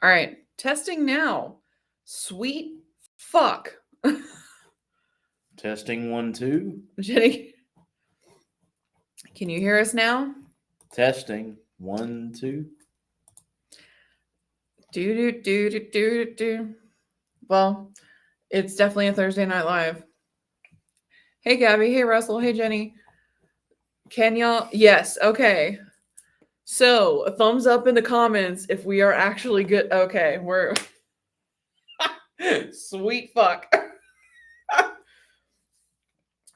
All right. Testing now. Sweet fuck. Testing 1, 2. Jenny, can you hear us now? Testing 1, 2. Do do do do do do. Well, it's definitely a Thursday Night Live. Hey Gabby, hey Russell, hey Jenny. Can y'all? Yes, okay. So, a thumbs up in the comments if we are actually good. Okay, we're sweet fuck.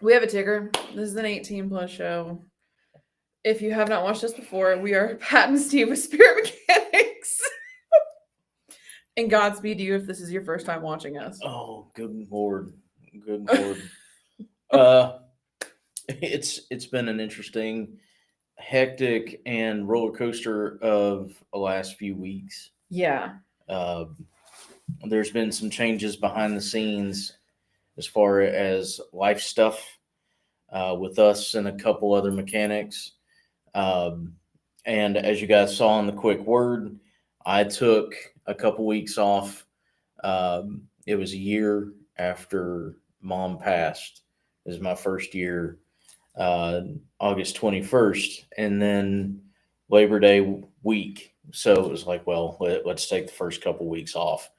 We have a ticker. This is an 18 plus show. If you have not watched us before, we are Pat and Steve with Spirit Mechanics. And Godspeed to you if this is your first time watching us. Oh, good lord. Good lord. It's been an interesting, hectic, and roller coaster of the last few weeks. Yeah. There's been some changes behind the scenes as far as life stuff with us and a couple other mechanics. And as you guys saw in the quick word, I took a couple weeks off. It was a year after mom passed. It was my first year, August 21st, and then Labor Day week. So it was like, well, let's take the first couple weeks off.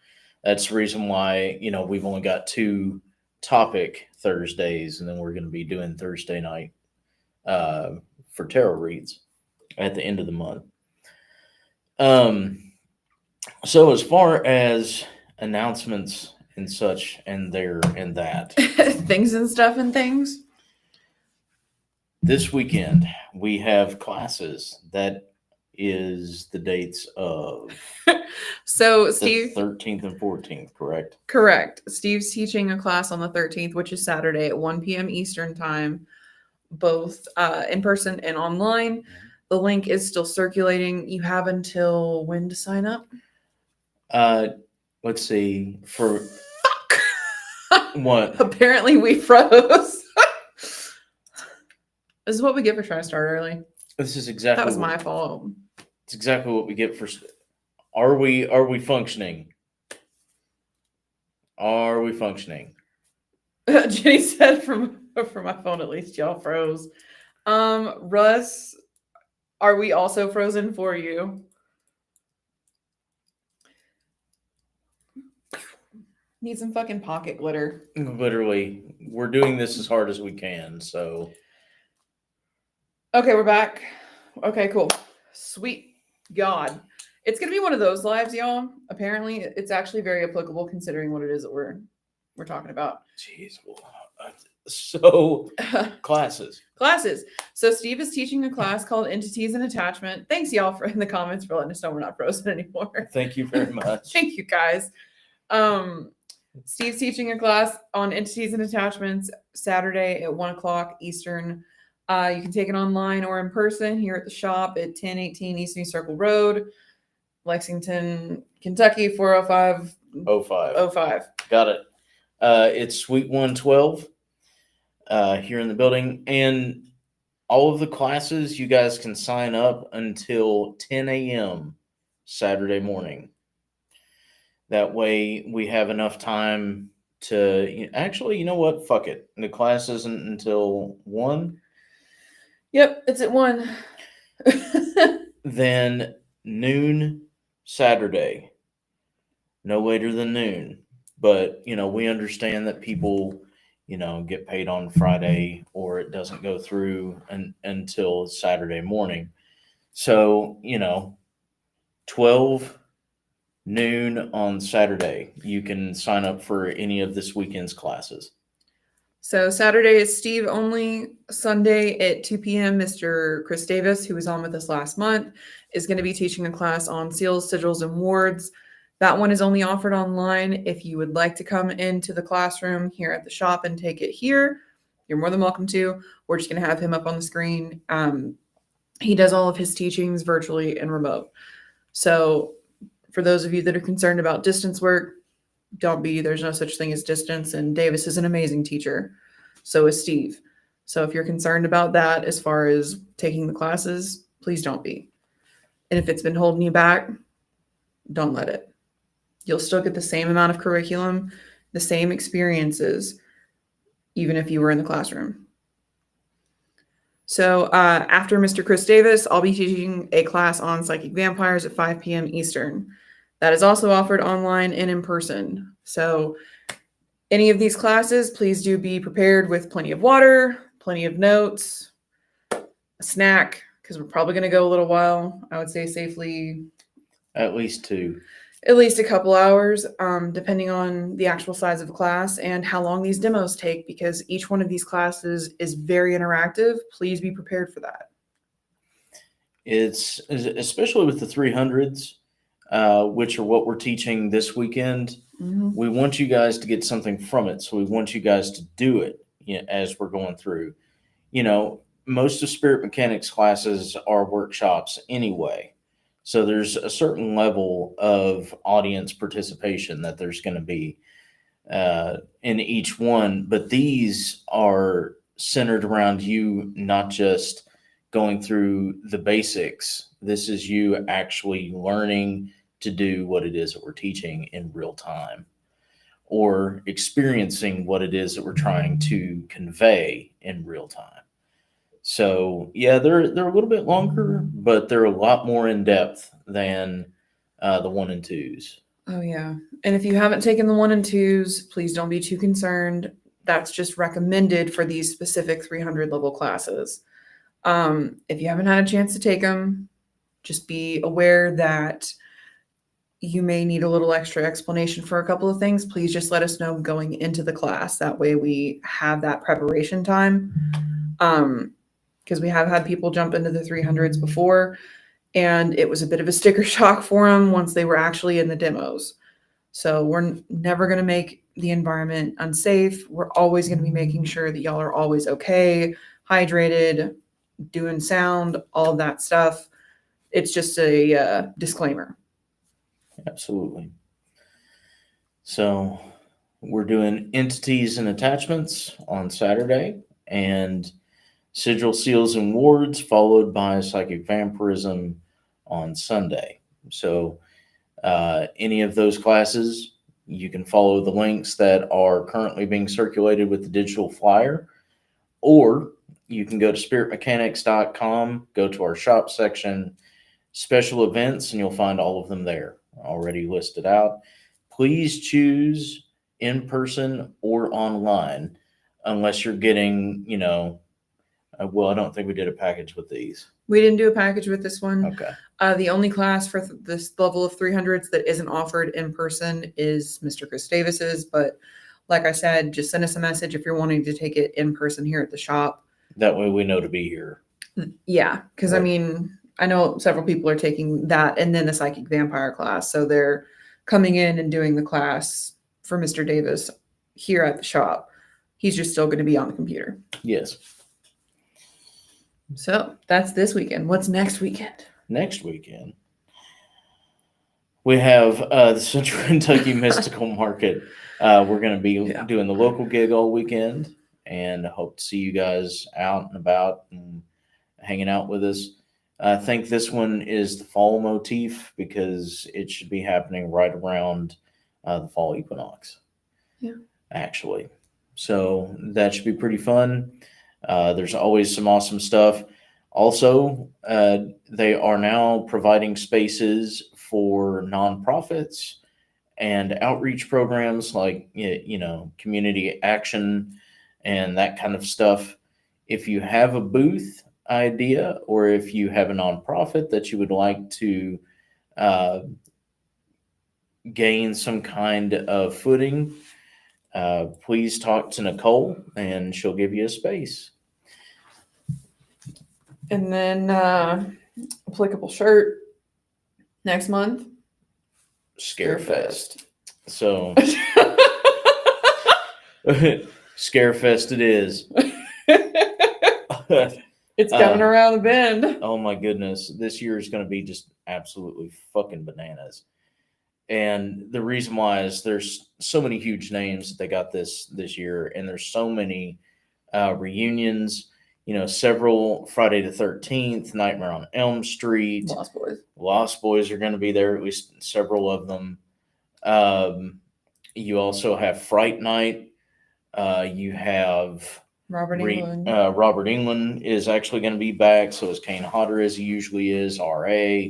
That's the reason why, we've only got 2 topic Thursdays, and then we're going to be doing Thursday night for tarot reads at the end of the month. So as far as announcements and such and there and that, Things and stuff and things. this weekend we have classes. That is the dates of So the Steve, 13th and 14th, correct? correct. Steve's teaching a class on the 13th, which is Saturday at 1 p.m. Eastern time, both in person and online. The link is still circulating. You have until when to sign up? Let's see. For Fuck. what? Apparently we froze. This is what we get for trying to start early. This is exactly That was my fault. It's exactly what we get for. Are we functioning? Are we functioning? Jenny said from my phone, at least y'all froze. Russ, are we also frozen for you? Need some fucking pocket glitter. Literally, we're doing this as hard as we can. So, okay, we're back. Okay, cool. Sweet God. It's gonna be one of those lives, y'all. Apparently, it's actually very applicable considering what it is that we're talking about. jeez. So, classes. So Steve is teaching a class called Entities and Attachment. Thanks, y'all, for in the comments for letting us know we're not frozen anymore. Thank you very much. Thank you, guys. Steve's teaching a class on Entities and Attachments Saturday at 1 o'clock Eastern. You can take it online or in person here at the shop at 1018 Eastern Circle Road, Lexington, Kentucky, 40505. Got it. It's Suite 112 here in the building. And all of the classes, you guys can sign up until 10 a.m. Saturday morning. That way we have enough time to actually, you know what? Fuck it. The class isn't until 1. Yep, it's at 1. Then noon Saturday. No later than noon. But, we understand that people, get paid on Friday or it doesn't go through until Saturday morning. So, 12 noon on Saturday, you can sign up for any of this weekend's classes. So Saturday is Steve only. Sunday at 2 p.m., Mr. Chris Davis, who was on with us last month, is going to be teaching a class on seals, sigils, and wards. That one is only offered online. If you would like to come into the classroom here at the shop and take it here, you're more than welcome to. We're just going to have him up on the screen. He does all of his teachings virtually and remote. So for those of you that are concerned about distance work, don't be. There's no such thing as distance, and Davis is an amazing teacher. So is Steve. So if you're concerned about that as far as taking the classes, please don't be. And if it's been holding you back, don't let it. You'll still get the same amount of curriculum, the same experiences, even if you were in the classroom. So after Mr. Chris Davis, I'll be teaching a class on psychic vampires at 5 p.m. Eastern. That is also offered online and in person. So any of these classes, please do be prepared with plenty of water, plenty of notes, a snack, because we're probably going to go a little while. I would say safely At least 2. at least a couple hours, depending on the actual size of the class and how long these demos take, because each one of these classes is very interactive. Please be prepared for that. It's especially with the 300s, which are what we're teaching this weekend. Mm-hmm. We want you guys to get something from it. So we want you guys to do it, as we're going through. Most of Spirit Mechanics classes are workshops anyway. So there's a certain level of audience participation that there's going to be in each one. But these are centered around you, not just going through the basics. This is you actually learning to do what it is that we're teaching in real time, or experiencing what it is that we're trying to convey in real time. So yeah, they're a little bit longer, but they're a lot more in depth than the 1 and 2s. Oh yeah. And if you haven't taken the 1 and 2s, please don't be too concerned. That's just recommended for these specific 300 level classes. If you haven't had a chance to take them, just be aware that you may need a little extra explanation for a couple of things. Please just let us know going into the class. That way we have that preparation time. Because we have had people jump into the 300s before, and it was a bit of a sticker shock for them once they were actually in the demos. So we're never going to make the environment unsafe. We're always going to be making sure that y'all are always okay, hydrated, doing sound, all of that stuff. It's just a disclaimer. Absolutely. So we're doing entities and attachments on Saturday, and sigil, seals, and wards, followed by psychic vampirism on Sunday. So any of those classes, you can follow the links that are currently being circulated with the digital flyer, or you can go to spiritmechanics.com, go to our shop section, special events, and you'll find all of them there already listed out. Please choose in person or online, unless you're getting, well, I don't think we did a package with these. We didn't do a package with this one. Okay. The only class for this level of 300s that isn't offered in person is Mr. Chris Davis's. But like I said, just send us a message if you're wanting to take it in person here at the shop. That way we know to be here. Yeah, because I mean, I know several people are taking that and then the psychic vampire class. So they're coming in and doing the class for Mr. Davis here at the shop. He's just still going to be on the computer. Yes. So that's this weekend. What's next weekend? Next weekend, we have the Central Kentucky Mystical Market. We're going to be doing the local gig all weekend, and I hope to see you guys out and about and hanging out with us. I think this one is the fall motif because it should be happening right around the fall equinox. Yeah. Actually. So that should be pretty fun. There's always some awesome stuff. Also, they are now providing spaces for nonprofits and outreach programs like, community action and that kind of stuff. If you have a booth idea, or if you have a nonprofit that you would like to gain some kind of footing, please talk to Nicole and she'll give you a space. And then applicable shirt next month. Scarefest. So Scarefest it is. It's coming around the bend. Oh my goodness. This year is going to be just absolutely fucking bananas. And the reason why is there's so many huge names that they got this year, and there's so many reunions. Several Friday the 13th, Nightmare on Elm Street. Lost Boys. Lost Boys are going to be there, at least several of them. You also have Fright Night. You have Robert England. Robert England is actually going to be back. So is Kane Hodder as he usually is. RA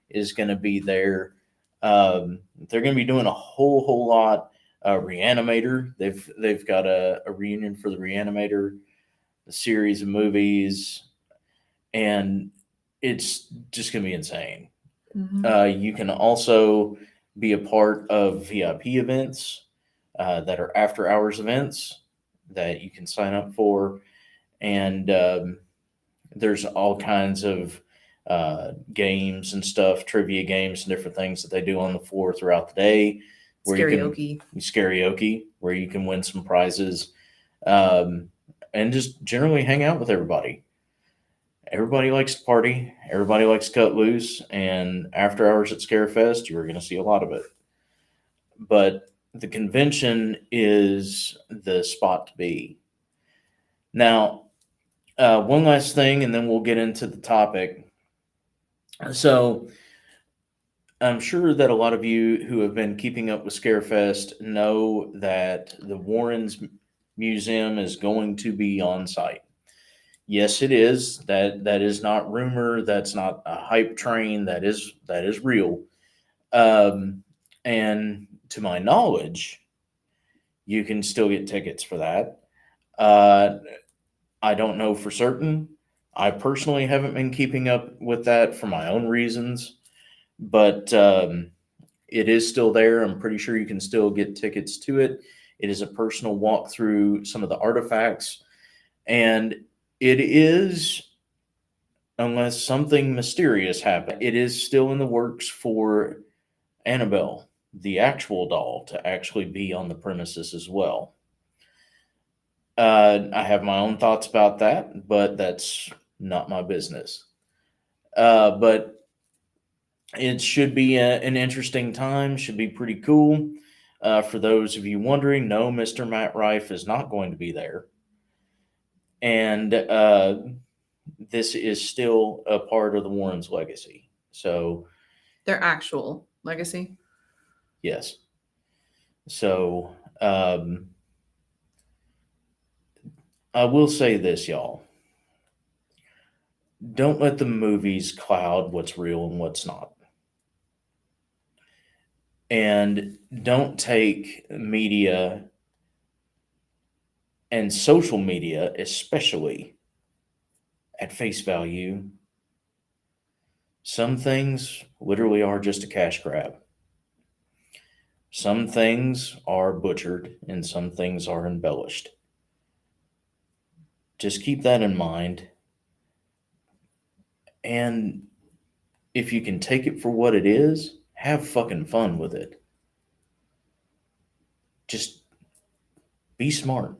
is going to be there. They're going to be doing a whole lot. Reanimator. They've got a reunion for the Reanimator, the series of movies, and it's just going to be insane. You can also be a part of VIP events that are after hours events that you can sign up for. And there's all kinds of games and stuff, trivia games and different things that they do on the floor throughout the day. Where Karaoke. Karaoke, where you can win some prizes and just generally hang out with everybody. Everybody likes to party. Everybody likes to cut loose. And after hours at Scarefest, you're going to see a lot of it. But the convention is the spot to be. Now, one last thing, and then we'll get into the topic. So, I'm sure that a lot of you who have been keeping up with Scarefest know that the Warrens Museum is going to be on site. Yes, it is. That is not rumor. That's not a hype train. That is real. And to my knowledge, you can still get tickets for that. I don't know for certain. I personally haven't been keeping up with that for my own reasons, but it is still there. I'm pretty sure you can still get tickets to it. It is a personal walk through some of the artifacts, and it is, unless something mysterious happens, it is still in the works for Annabelle, the actual doll, to actually be on the premises as well. I have my own thoughts about that, but that's not my business. But it should be an interesting time, should be pretty cool. For those of you wondering, no, Mr. Matt Rife is not going to be there. And this is still a part of the Warrens' legacy. So, their actual legacy. Yes. So, I will say this, y'all. Don't let the movies cloud what's real and what's not. And don't take media and social media, especially, at face value. Some things literally are just a cash grab. Some things are butchered and some things are embellished. Just keep that in mind. And if you can take it for what it is, have fucking fun with it. Just be smart.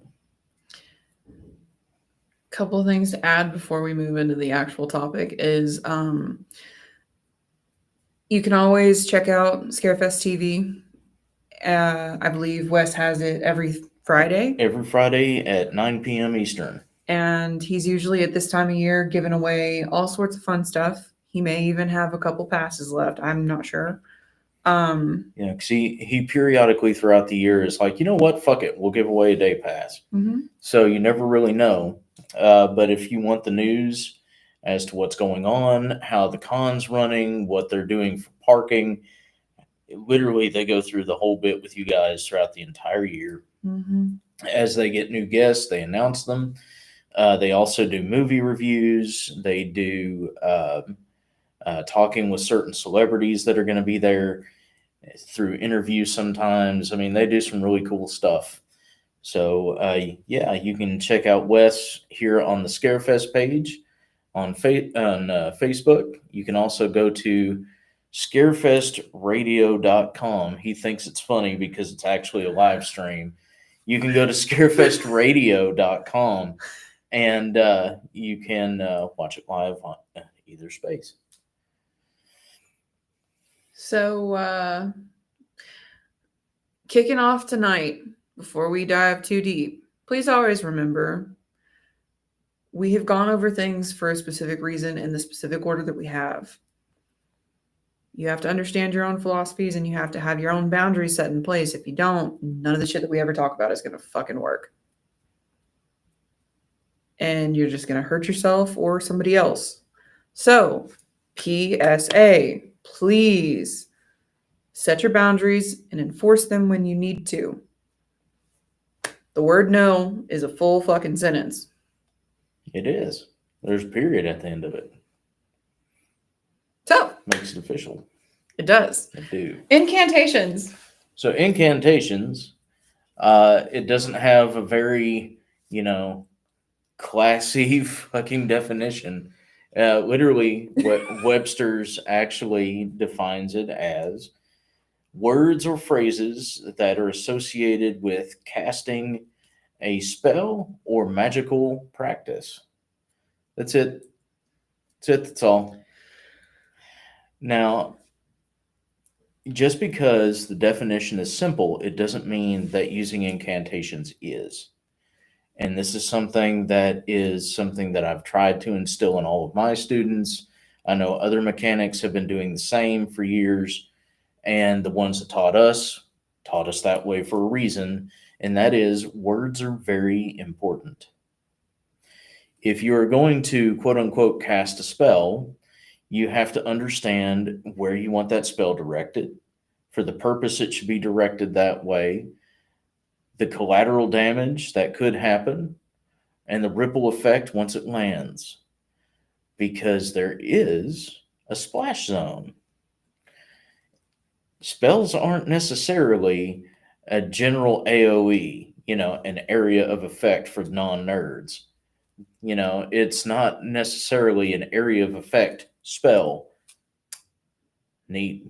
Couple of things to add before we move into the actual topic is you can always check out Scarefest TV. I believe Wes has it every Friday. Every Friday at 9 p.m. Eastern. And he's usually at this time of year giving away all sorts of fun stuff. He may even have a couple passes left. I'm not sure. Yeah, because he periodically throughout the year is like, you know what? Fuck it. We'll give away a day pass. Mm-hmm. So you never really know. But if you want the news as to what's going on, how the con's running, what they're doing for parking, literally they go through the whole bit with you guys throughout the entire year. Mm-hmm. As they get new guests, they announce them. They also do movie reviews. They do talking with certain celebrities that are going to be there through interviews sometimes. I mean, they do some really cool stuff. So, yeah, you can check out Wes here on the Scarefest page on Facebook. You can also go to scarefestradio.com. He thinks it's funny because it's actually a live stream. You can go to scarefestradio.com and you can watch it live on either space. So, kicking off tonight, before we dive too deep, please always remember we have gone over things for a specific reason in the specific order that we have. You have to understand your own philosophies and you have to have your own boundaries set in place. If you don't, none of the shit that we ever talk about is going to fucking work. And you're just going to hurt yourself or somebody else. So, PSA, please set your boundaries and enforce them when you need to. The word no is a full fucking sentence. It is. There's a period at the end of it. So, Makes it official. it does. I do. Incantations. So incantations, it doesn't have a very, classy fucking definition. Literally, what Webster's actually defines it as words or phrases that are associated with casting a spell or magical practice. That's it. That's all. Now, just because the definition is simple, it doesn't mean that using incantations is. And this is something that I've tried to instill in all of my students. I know other mechanics have been doing the same for years, and the ones that taught us that way for a reason, and that is words are very important. If you are going to quote unquote cast a spell, you have to understand where you want that spell directed, for the purpose it should be directed that way, the collateral damage that could happen, and the ripple effect once it lands. Because there is a splash zone. Spells aren't necessarily a general AoE, an area of effect for non-nerds. It's not necessarily an area of effect spell. Neat.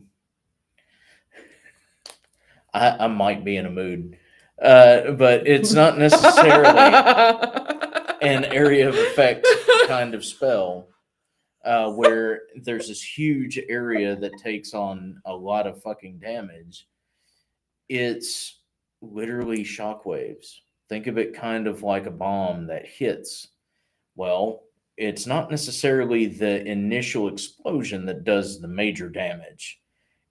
I might be in a mood. But it's not necessarily an area of effect kind of spell where there's this huge area that takes on a lot of fucking damage. It's literally shockwaves. Think of it kind of like a bomb that hits. Well, it's not necessarily the initial explosion that does the major damage.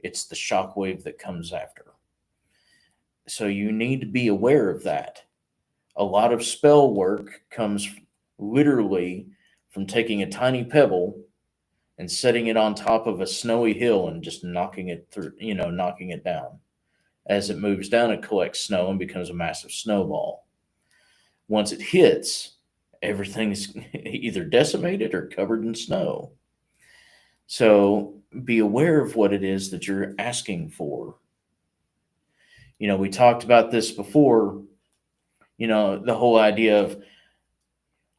It's the shockwave that comes after. So you need to be aware of that. A lot of spell work comes literally from taking a tiny pebble and setting it on top of a snowy hill and just knocking it through, knocking it down. As it moves down, it collects snow and becomes a massive snowball. Once it hits, everything is either decimated or covered in snow. So be aware of what it is that you're asking for. We talked about this before, the whole idea of,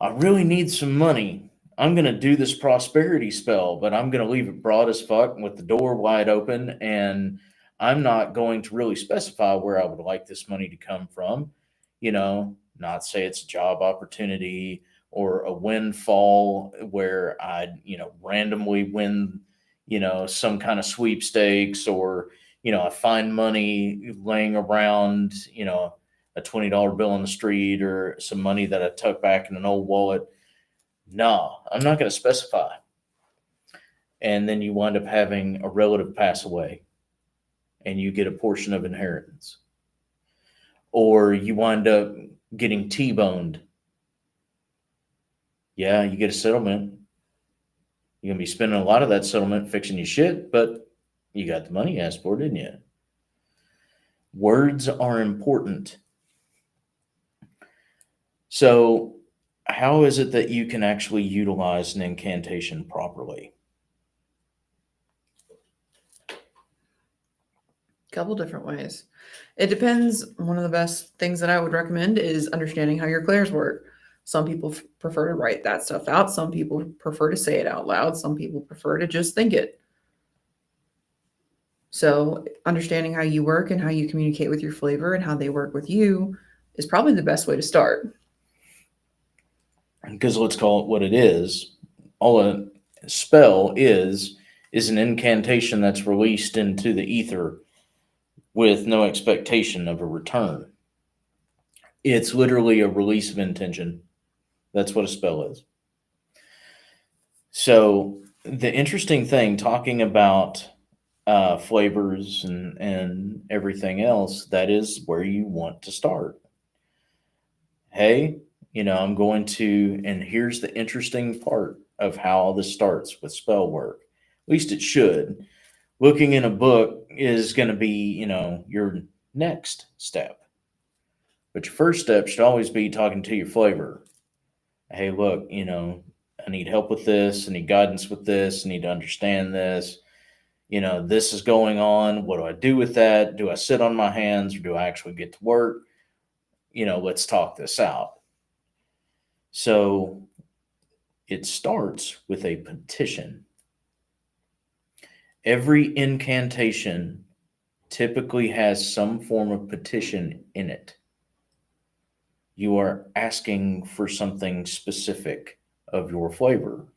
I really need some money. I'm going to do this prosperity spell, but I'm going to leave it broad as fuck with the door wide open. And I'm not going to really specify where I would like this money to come from. Not say it's a job opportunity or a windfall where I, randomly win, some kind of sweepstakes, or, I find money laying around, a $20 bill on the street or some money that I tuck back in an old wallet. No, I'm not going to specify. And then you wind up having a relative pass away and you get a portion of inheritance. Or you wind up getting T-boned. Yeah, you get a settlement. You're going to be spending a lot of that settlement fixing your shit, but you got the money you asked for, didn't you? Words are important. So, how is it that you can actually utilize an incantation properly? Couple different ways. It depends. One of the best things that I would recommend is understanding how your clairs work. Some people prefer to write that stuff out. Some people prefer to say it out loud. Some people prefer to just think it. So understanding how you work and how you communicate with your flavor and how they work with you is probably the best way to start. Because let's call it what it is. All a spell is an incantation that's released into the ether with no expectation of a return. It's literally a release of intention. That's what a spell is. So the interesting thing, talking about flavors and everything else, that is where you want to start. Hey, I'm going to, and here's the interesting part of how all this starts with spell work. At least it should. Looking in a book is going to be, your next step. But your first step should always be talking to your flavor. Hey, look, I need help with this. I need guidance with this. I need to understand this. This is going on. What do I do with that? Do I sit on my hands or do I actually get to work? Let's talk this out. So it starts with a petition. Every incantation typically has some form of petition in it. You are asking for something specific of your flavor.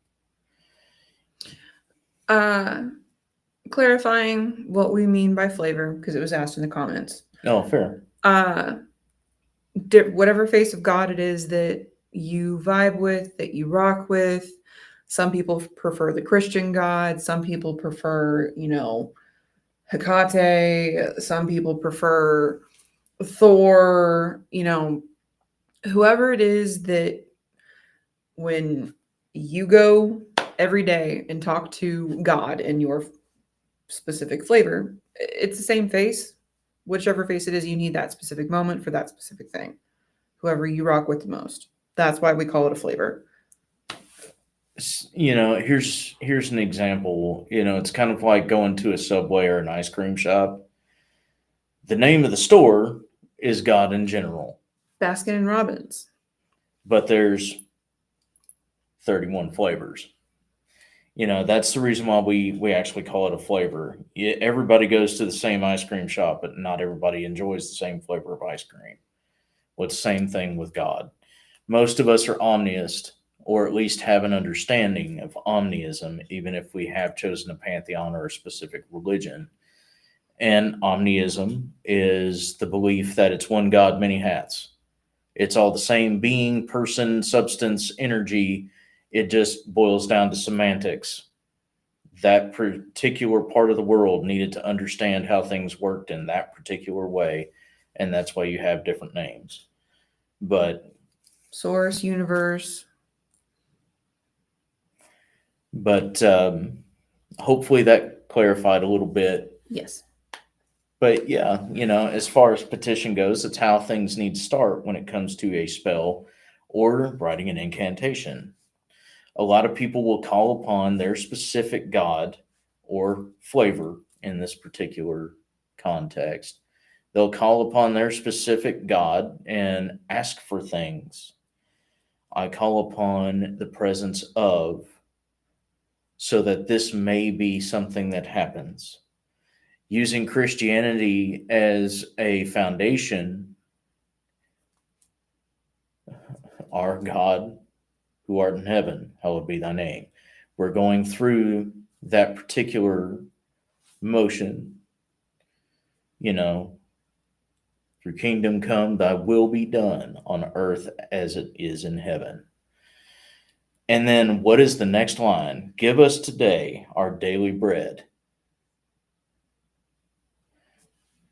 Clarifying what we mean by flavor, because it was asked in the comments. Oh, fair. Whatever face of God it is that you vibe with, that you rock with. Some people prefer the Christian God. Some people prefer, Hecate. Some people prefer Thor. Whoever it is that when you go every day and talk to God in your specific flavor, it's the same face. Whichever face it is, you need that specific moment for that specific thing. Whoever you rock with the most. That's why we call it a flavor. Here's an example. It's kind of like going to a Subway or an ice cream shop. The name of the store is God in General, Baskin and Robbins. but there's 31 flavors. That's the reason why we actually call it a flavor. Everybody goes to the same ice cream shop, but not everybody enjoys the same flavor of ice cream. Well, it's the same thing with God. Most of us are omniist, or at least have an understanding of omniism, even if we have chosen a pantheon or a specific religion. And omniism is the belief that it's one God, many hats. It's all the same being, person, substance, energy. It just boils down to semantics. That particular part of the world needed to understand how things worked in that particular way, and that's why you have different names. But source, universe. But hopefully that clarified a little bit. Yes. But yeah, as far as petition goes, it's how things need to start when it comes to a spell or writing an incantation. A lot of people will call upon their specific god or flavor in this particular context. They'll call upon their specific god and ask for things. I call upon the presence of, so that this may be something that happens. Using Christianity as a foundation, our God who art in heaven, hallowed be thy name. We're going through that particular motion, through kingdom come, thy will be done on earth as it is in heaven. And then what is the next line? Give us today our daily bread.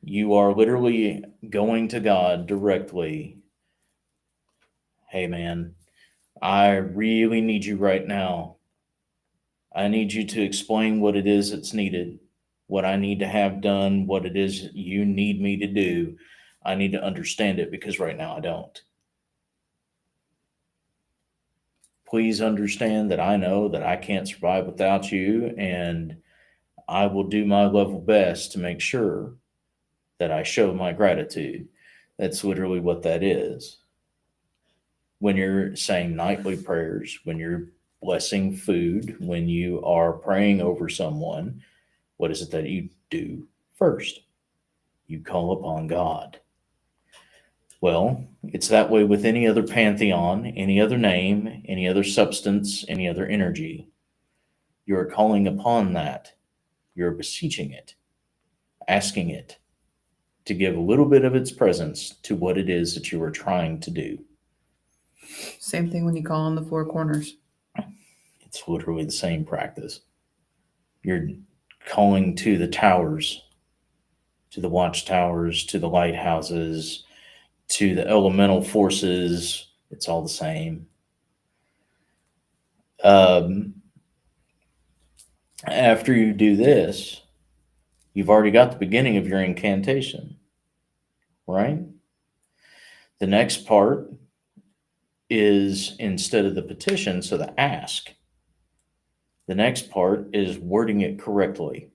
You are literally going to God directly. Hey, man, I really need you right now. I need you to explain what it is that's needed, what I need to have done, what it is you need me to do. I need to understand it because right now I don't. Please understand that I know that I can't survive without you, and I will do my level best to make sure that I show my gratitude. That's literally what that is. When you're saying nightly prayers, when you're blessing food, when you are praying over someone, what is it that you do first? You call upon God. Well, it's that way with any other pantheon, any other name, any other substance, any other energy. You're calling upon that. You're beseeching it, asking it to give a little bit of its presence to what it is that you are trying to do. Same thing when you call on the four corners. It's literally the same practice. You're calling to the towers, to the watchtowers, to the lighthouses, to the elemental forces. It's all the same. After you do this, you've already got the beginning of your incantation, right? The next part is, instead of the petition, so the ask, the next part is wording it correctly.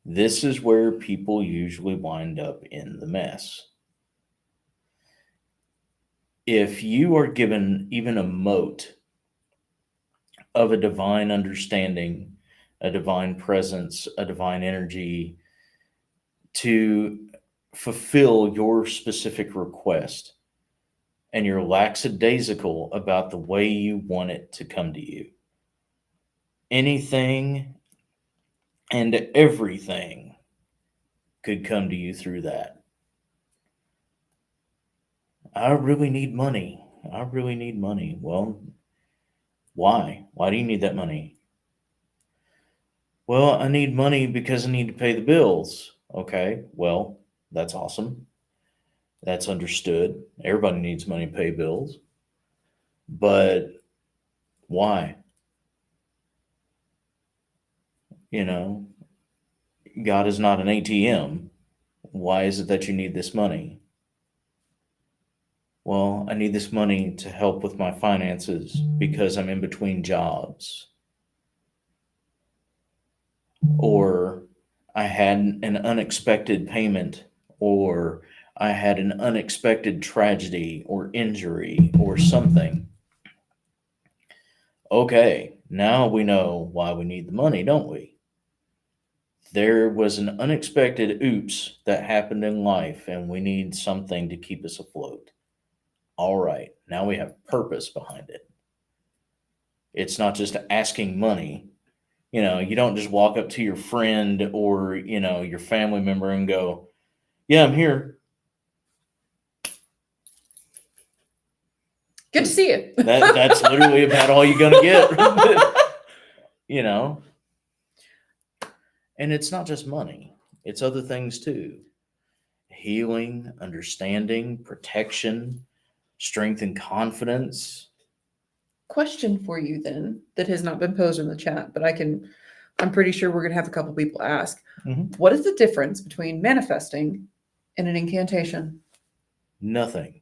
This is where people usually wind up in the mess. If you are given even a mote of a divine understanding, a divine presence, a divine energy to fulfill your specific request, and you're lackadaisical about the way you want it to come to you, anything and everything could come to you through that. I really need money. I really need money. Well, why? Why do you need that money? Well, I need money because I need to pay the bills. Okay, well, that's awesome. That's understood. Everybody needs money to pay bills. But why? You know, God is not an ATM. Why is it that you need this money? Well, I need this money to help with my finances because I'm in between jobs. Or I had an unexpected payment, or I had an unexpected tragedy or injury or something. Okay, now we know why we need the money, don't we? There was an unexpected oops that happened in life, and we need something to keep us afloat. All right, now we have purpose behind it. It's not just asking money. You don't just walk up to your friend or, your family member and go, yeah, I'm here. Good to see you. That's literally about all you're going to get. And it's not just money. It's other things too. Healing, understanding, protection, strength and confidence. Question for you then that has not been posed in the chat, but I'm pretty sure we're going to have a couple people ask. Mhm. What is the difference between manifesting and an incantation? Nothing.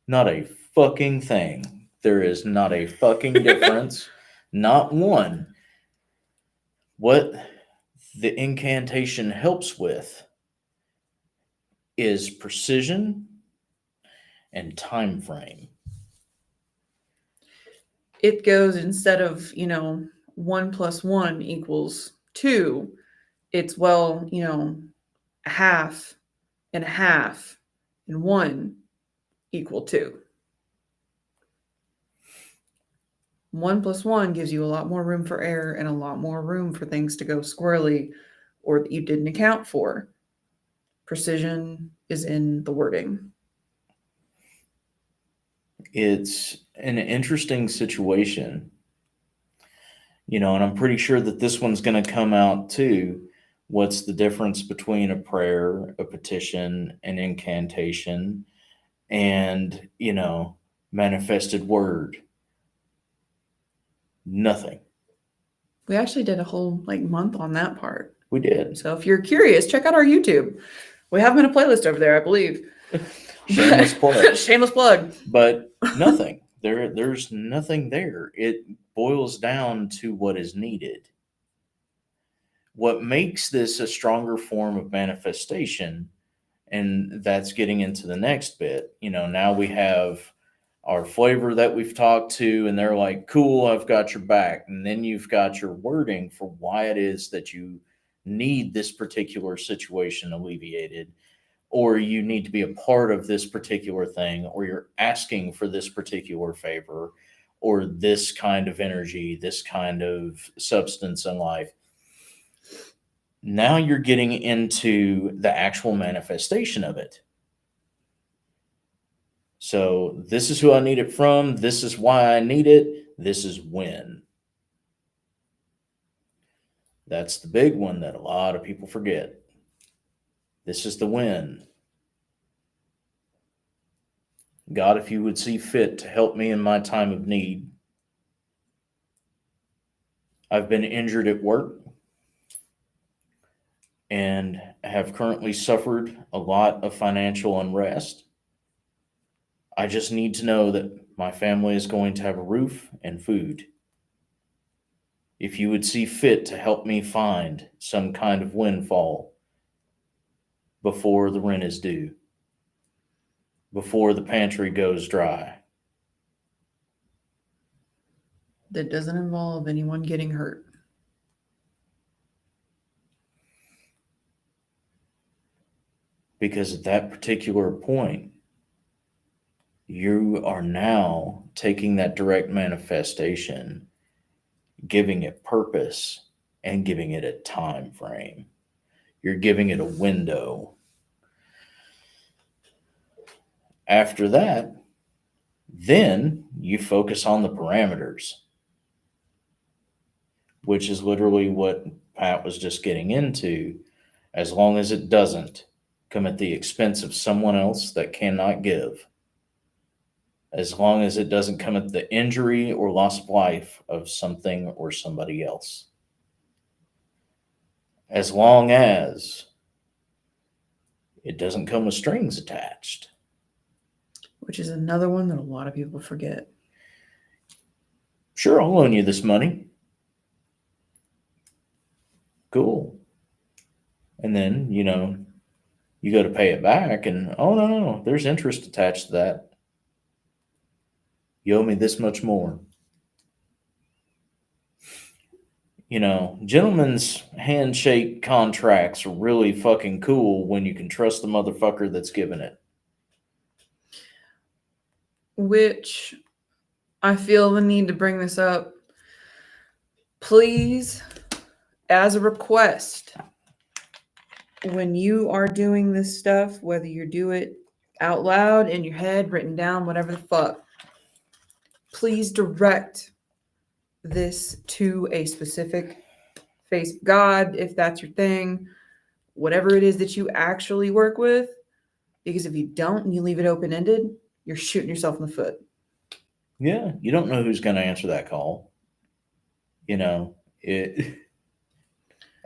Not a fucking thing. There is not a fucking difference. Not one. What the incantation helps with is precision and time frame. It goes, instead of 1 + 1 = 2, it's a half and a half and 1 = 2. 1 + 1 gives you a lot more room for error and a lot more room for things to go squirrely or that you didn't account for. Precision is in the wording. It's an interesting situation, and I'm pretty sure that this one's going to come out too. What's the difference between a prayer, a petition, an incantation, and, manifested word? Nothing. We actually did a whole month on that part. We did. So if you're curious, check out our YouTube. We have them in a playlist over there, I believe. Shameless plug. Shameless plug. But nothing. There's nothing there. It boils down to what is needed. What makes this a stronger form of manifestation, and that's getting into the next bit, now we have our flavor that we've talked to, and they're like, cool, I've got your back. And then you've got your wording for why it is that you need this particular situation alleviated, or you need to be a part of this particular thing, or you're asking for this particular favor, or this kind of energy, this kind of substance in life. Now you're getting into the actual manifestation of it. So this is who I need it from. This is why I need it. This is when. That's the big one that a lot of people forget. This is the win. God, if you would see fit to help me in my time of need. I've been injured at work and have currently suffered a lot of financial unrest. I just need to know that my family is going to have a roof and food. If you would see fit to help me find some kind of windfall before the rent is due, before the pantry goes dry. That doesn't involve anyone getting hurt. Because at that particular point, you are now taking that direct manifestation, giving it purpose, and giving it a time frame. You're giving it a window. After that, then you focus on the parameters, which is literally what Pat was just getting into. As long as it doesn't come at the expense of someone else that cannot give, as long as it doesn't come at the injury or loss of life of something or somebody else, as long as it doesn't come with strings attached. Which is another one that a lot of people forget. Sure, I'll loan you this money. Cool. And then, you go to pay it back, and oh, no, there's interest attached to that. You owe me this much more. Gentlemen's handshake contracts are really fucking cool when you can trust the motherfucker that's giving it. Which I feel the need to bring this up. Please, as a request, when you are doing this stuff, whether you do it out loud, in your head, written down, whatever the fuck, please direct this to a specific face of God, if that's your thing, whatever it is that you actually work with. Because if you don't and you leave it open-ended, you're shooting yourself in the foot. Yeah, you don't know who's going to answer that call. It's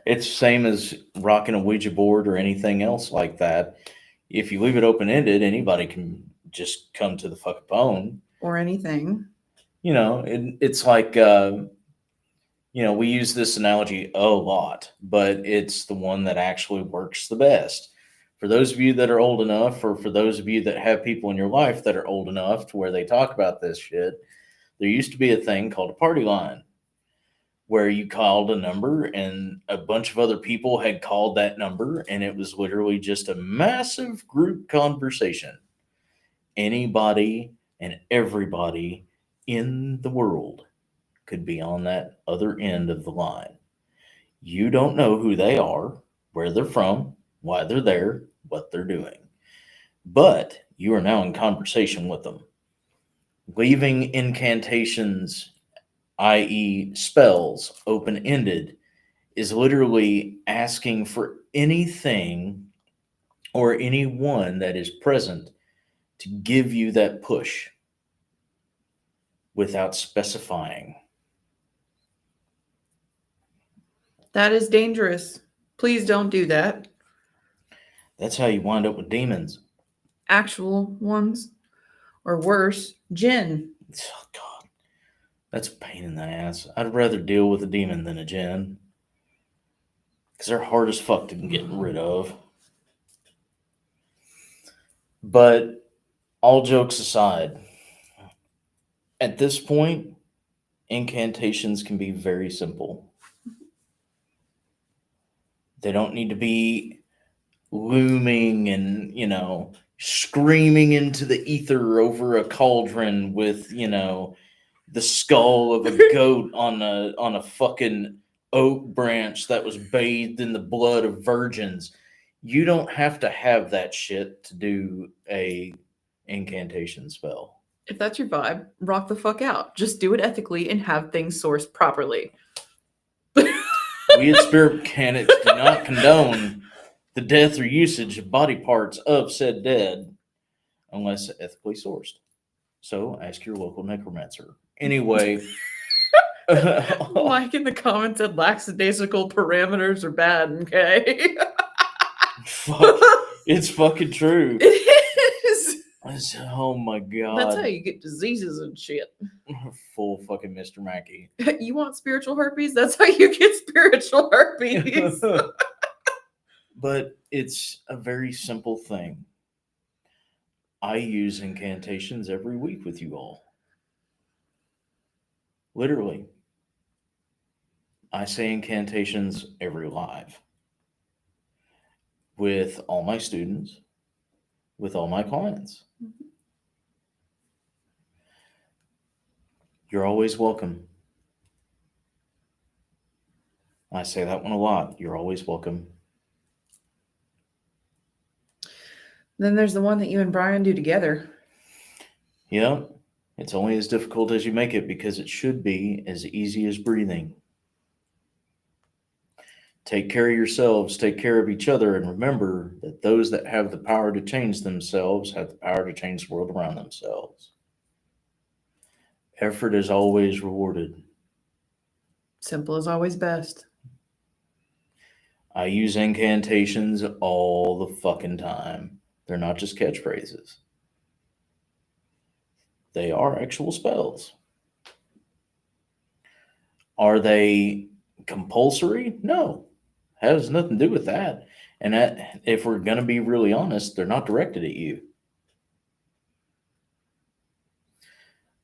the same as rocking a Ouija board or anything else like that. If you leave it open-ended, anybody can just come to the fucking phone. Or anything. It's like, we use this analogy a lot, but it's the one that actually works the best. For those of you that are old enough, or for those of you that have people in your life that are old enough to where they talk about this shit, there used to be a thing called a party line, where you called a number and a bunch of other people had called that number, and it was literally just a massive group conversation. Anybody and everybody in the world could be on that other end of the line. You don't know who they are, where they're from, why they're there, what they're doing. But you are now in conversation with them. Leaving incantations, i.e., spells, open ended, is literally asking for anything or anyone that is present to give you that push without specifying. That is dangerous. Please don't do that. That's how you wind up with demons. Actual ones. Or worse, jinn. Oh, God. That's a pain in the ass. I'd rather deal with a demon than a jinn. Because they're hard as fuck to get rid of. But all jokes aside, at this point, incantations can be very simple. They don't need to be looming and, screaming into the ether over a cauldron with, the skull of a goat on a fucking oak branch that was bathed in the blood of virgins. You don't have to have that shit to do a incantation spell. If that's your vibe, rock the fuck out. Just do it ethically and have things sourced properly. We at Spirit Mechanics do not condone the death or usage of body parts of said dead unless ethically sourced. So ask your local necromancer. Anyway. Mike in the comments said lackadaisical parameters are bad, okay? Fuck, it's fucking true. It is. Oh my god. That's how you get diseases and shit. Full fucking Mr. Mackey. You want spiritual herpes? That's how you get spiritual herpes. But it's a very simple thing. I use incantations every week with you all. Literally. I say incantations every live. With all my students, with all my clients. You're always welcome. I say that one a lot. You're always welcome. Then there's the one that you and Brian do together. Yeah, it's only as difficult as you make it because it should be as easy as breathing. Take care of yourselves, take care of each other, and remember that those that have the power to change themselves have the power to change the world around themselves. Effort is always rewarded. Simple is always best. I use incantations all the fucking time. They're not just catchphrases. They are actual spells. Are they compulsory? No. Has nothing to do with that. And that, if we're going to be really honest, they're not directed at you.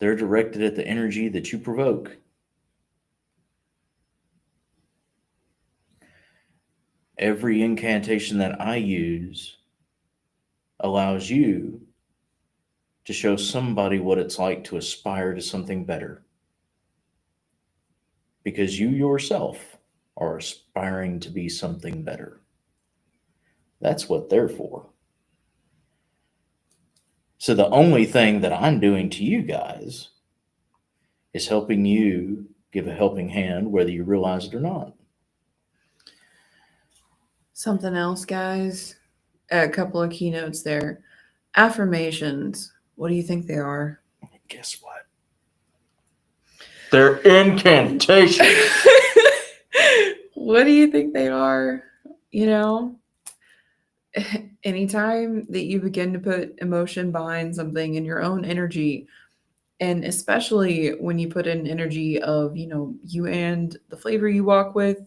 They're directed at the energy that you provoke. Every incantation that I use allows you to show somebody what it's like to aspire to something better. Because you yourself are aspiring to be something better. That's what they're for. So the only thing that I'm doing to you guys is helping you give a helping hand, whether you realize it or not. Something else, guys. A couple of keynotes there. Affirmations. What do you think they are? Guess what? They're incantations. What do you think they are? You know, anytime that you begin to put emotion behind something in your own energy, and especially when you put in energy of, you and the flavor you walk with,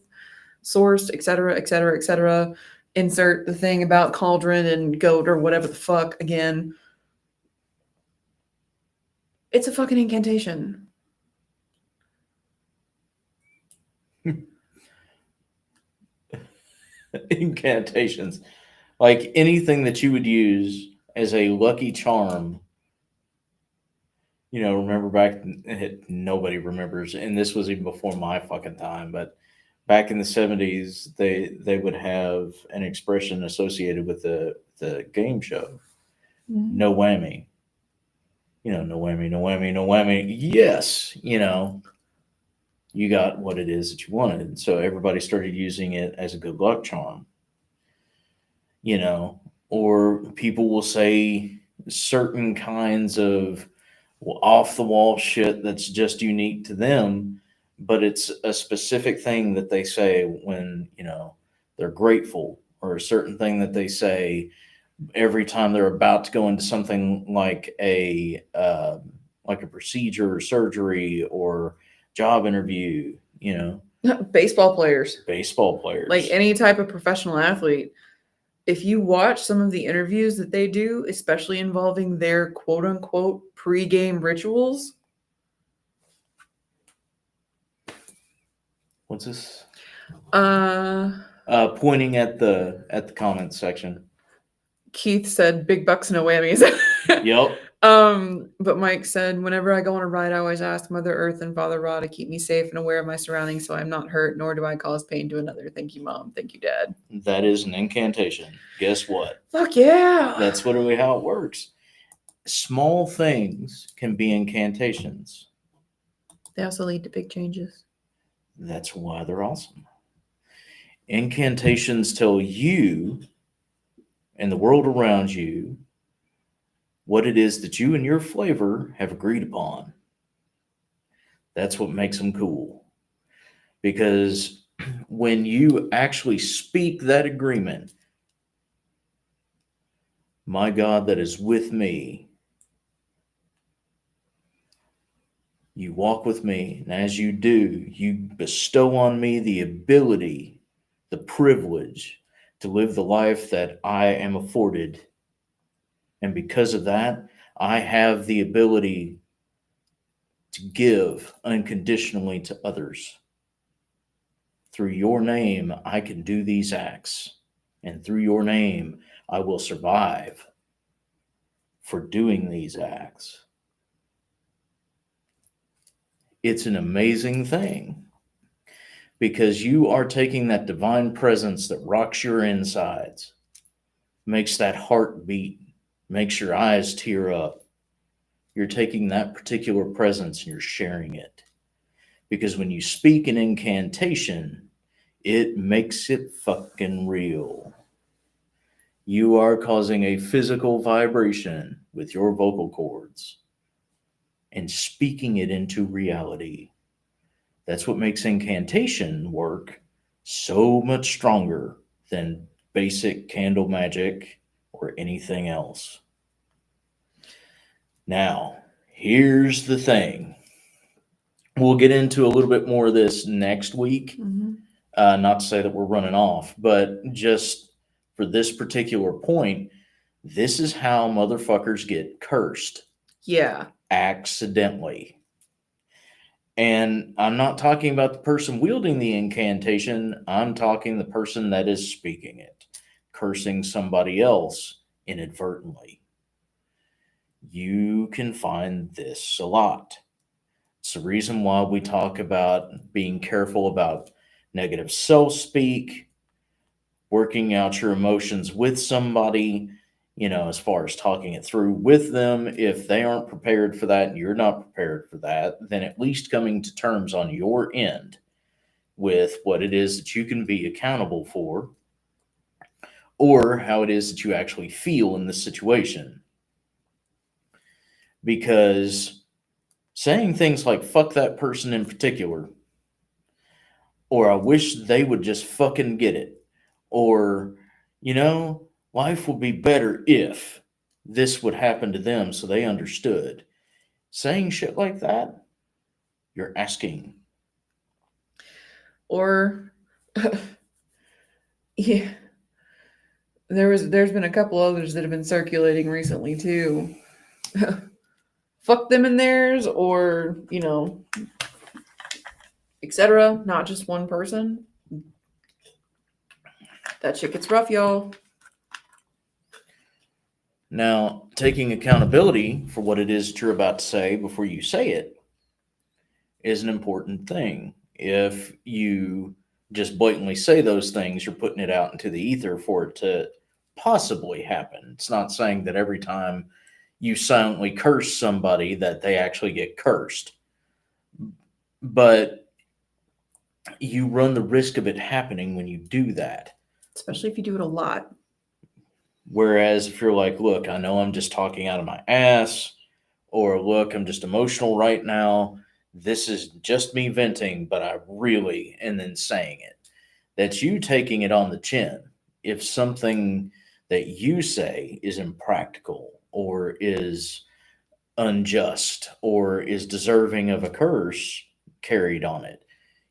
sourced, etc., etc., etc., insert the thing about cauldron and goat or whatever the fuck again. It's a fucking incantation. Incantations. Like anything that you would use as a lucky charm. Remember back, nobody remembers, and this was even before my fucking time, but back in the 70s, they would have an expression associated with the game show. Mm-hmm. No whammy. No whammy, no whammy, no whammy. Yes, you got what it is that you wanted. So everybody started using it as a good luck charm. Or people will say certain kinds of off the wall shit that's just unique to them, but it's a specific thing that they say when, they're grateful, or a certain thing that they say every time they're about to go into something like a procedure or surgery or job interview, Baseball players. Like any type of professional athlete. If you watch some of the interviews that they do, especially involving their quote unquote pre-game rituals. What's this? Pointing Pointing at the comment section. Keith said big bucks, no whammies. Yep. But Mike said, whenever I go on a ride, I always ask Mother Earth and Father Ra to keep me safe and aware of my surroundings so I'm not hurt, nor do I cause pain to another. Thank you, Mom. Thank you, Dad. That is an incantation. Guess what? Fuck yeah. That's literally how it works. Small things can be incantations. They also lead to big changes. That's why they're awesome. Incantations tell you and the world around you what it is that you and your flavor have agreed upon. That's what makes them cool. Because when you actually speak that agreement, my God that is with me, you walk with me, and as you do, you bestow on me the ability, the privilege to live the life that I am afforded. And because of that, I have the ability to give unconditionally to others. Through your name, I can do these acts. And through your name, I will survive for doing these acts. It's an amazing thing because you are taking that divine presence that rocks your insides, makes that heart beat, makes your eyes tear up. You're taking that particular presence and you're sharing it. Because when you speak an incantation, it makes it fucking real. You are causing a physical vibration with your vocal cords and speaking it into reality. That's what makes incantation work so much stronger than basic candle magic or anything else. Now, here's the thing. We'll get into a little bit more of this next week. Not to say that we're running off, but just for this particular point, this is how motherfuckers get cursed. Yeah. Accidentally. And I'm not talking about the person wielding the incantation. I'm talking the person that is speaking it, cursing somebody else inadvertently. You can find this a lot. It's the reason why we talk about being careful about negative self speak, working out your emotions with somebody, as far as talking it through with them. If they aren't prepared for that and you're not prepared for that, then at least coming to terms on your end with what it is that you can be accountable for or how it is that you actually feel in this situation. Because saying things like fuck that person in particular, or I wish they would just fucking get it, or, life would be better if this would happen to them so they understood. Saying shit like that, you're asking. Or yeah. There's been a couple others that have been circulating recently too. Fuck them in theirs, or etc. Not just one person. That shit gets rough, y'all. Now, taking accountability for what it is that you're about to say before you say it is an important thing. If you just blatantly say those things, you're putting it out into the ether for it to possibly happen. It's not saying that every time you silently curse somebody that they actually get cursed. But you run the risk of it happening when you do that. Especially if you do it a lot. Whereas if you're like, look, I know I'm just talking out of my ass, or look, I'm just emotional right now. This is just me venting, but I really, and then saying it. That's you taking it on the chin. If something that you say is impractical or is unjust or is deserving of a curse carried on it,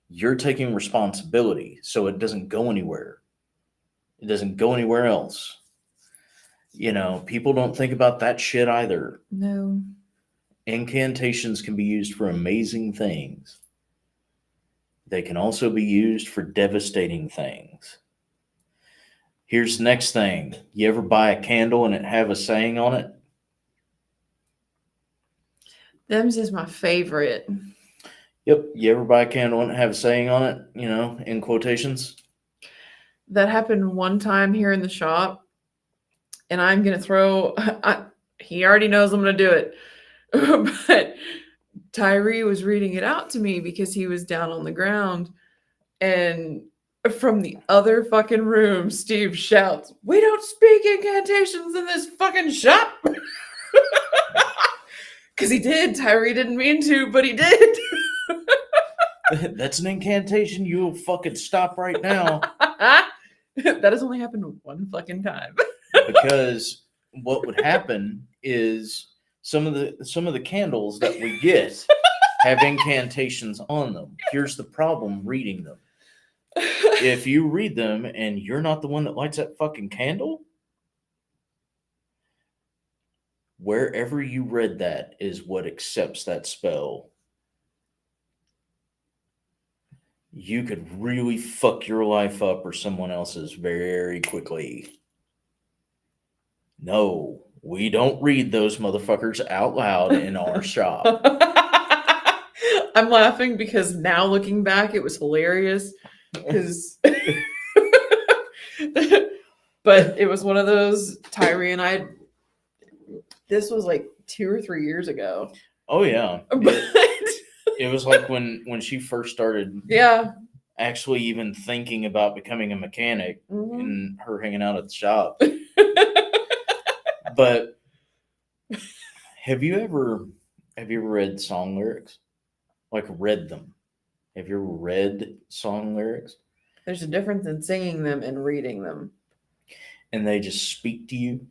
you're taking responsibility so it doesn't go anywhere. It doesn't go anywhere else. People don't think about that shit either. No. Incantations can be used for amazing things. They can also be used for devastating things. Here's the next thing. You ever buy a candle and it have a saying on it? Them's is my favorite. Yep. You ever buy a candle and it have a saying on it, in quotations? That happened one time here in the shop. And I'm going to throw... he already knows I'm going to do it. But Tyree was reading it out to me because he was down on the ground. And From the other fucking room, Steve shouts, "We don't speak incantations in this fucking shop!" Because he did. Tyree didn't mean to, but he did. That's an incantation. You'll fucking stop right now. That has only happened one fucking time. Because what would happen is some of the candles that we get have incantations on them. Here's the problem reading them. If you read them and you're not the one that lights that fucking candle, wherever you read that is what accepts that spell. You could really fuck your life up or someone else's very quickly. No, we don't read those motherfuckers out loud in our shop. I'm laughing because now looking back, it was hilarious. Because, but it was one of those Tyree and I. This was like 2 or 3 years ago. Oh yeah, But it was like when she first started. Yeah. Actually, even thinking about becoming a mechanic and her hanging out at the shop. But have you ever read song lyrics? Like read them? Have you ever read song lyrics? There's a difference in singing them and reading them. And they just speak to you?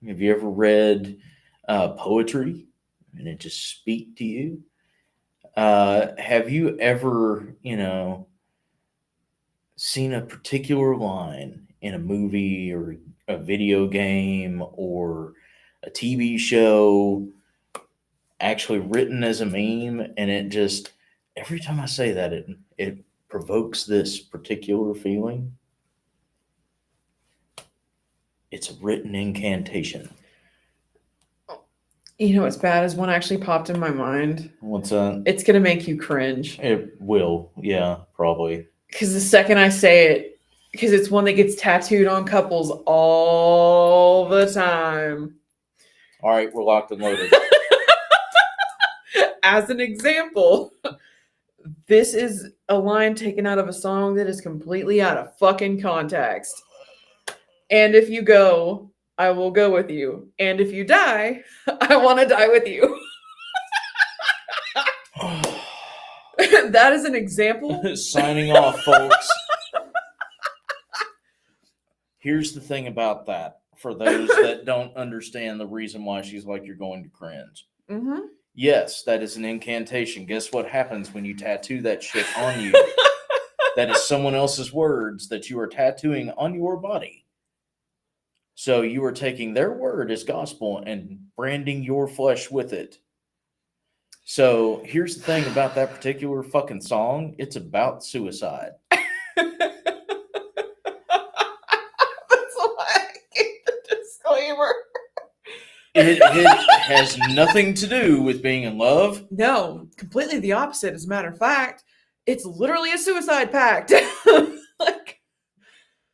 Have you ever read poetry and it just speak to you? Have you ever, seen a particular line in a movie or a video game or a TV show actually written as a meme, and it just every time I say that it provokes this particular feeling? It's a written incantation. You know what's bad is one actually popped in my mind. What's that? It's gonna make you cringe. It will, yeah, probably. Because the second I say it, because it's one that gets tattooed on couples all the time. All right, we're locked and loaded. As an example, this is a line taken out of a song that is completely out of fucking context. And if you go, I will go with you. And if you die, I want to die with you. That is an example. Signing off, folks. Here's the thing about that. For those that don't understand the reason why she's like, you're going to cringe. Mm-hmm. Yes, that is an incantation. Guess what happens when you tattoo that shit on you? That is someone else's words that you are tattooing on your body. So you are taking their word as gospel and branding your flesh with it. So here's the thing about that particular fucking song. It's about suicide. That's why I gave the disclaimer. It has nothing to do with being in love. No, completely the opposite. As a matter of fact, it's literally a suicide pact.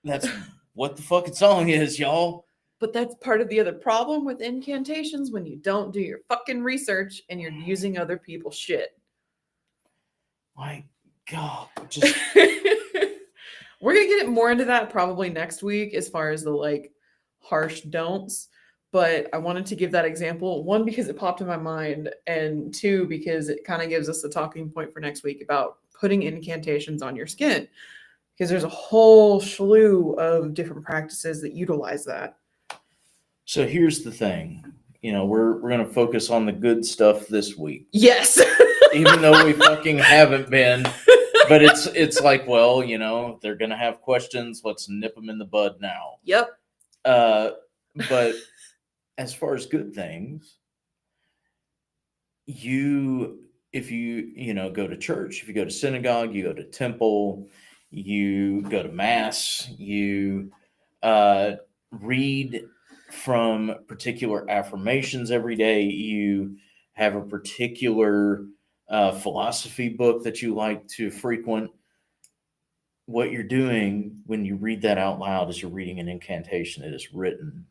That's what the fucking song is, y'all. But that's part of the other problem with incantations when you don't do your fucking research and you're using other people's shit. My God, just we're gonna get more into that probably next week as far as the harsh don'ts. But I wanted to give that example, one, because it popped in my mind, and two, because it kind of gives us a talking point for next week about putting incantations on your skin. Because there's a whole slew of different practices that utilize that. So here's the thing. We're going to focus on the good stuff this week. Yes. Even though we fucking haven't been. But it's like, well, they're going to have questions. Let's nip them in the bud now. Yep. But as far as good things, if you go to church, if you go to synagogue, you go to temple, you go to mass, you read from particular affirmations every day, you have a particular philosophy book that you like to frequent. What you're doing when you read that out loud is you're reading an incantation. It is written.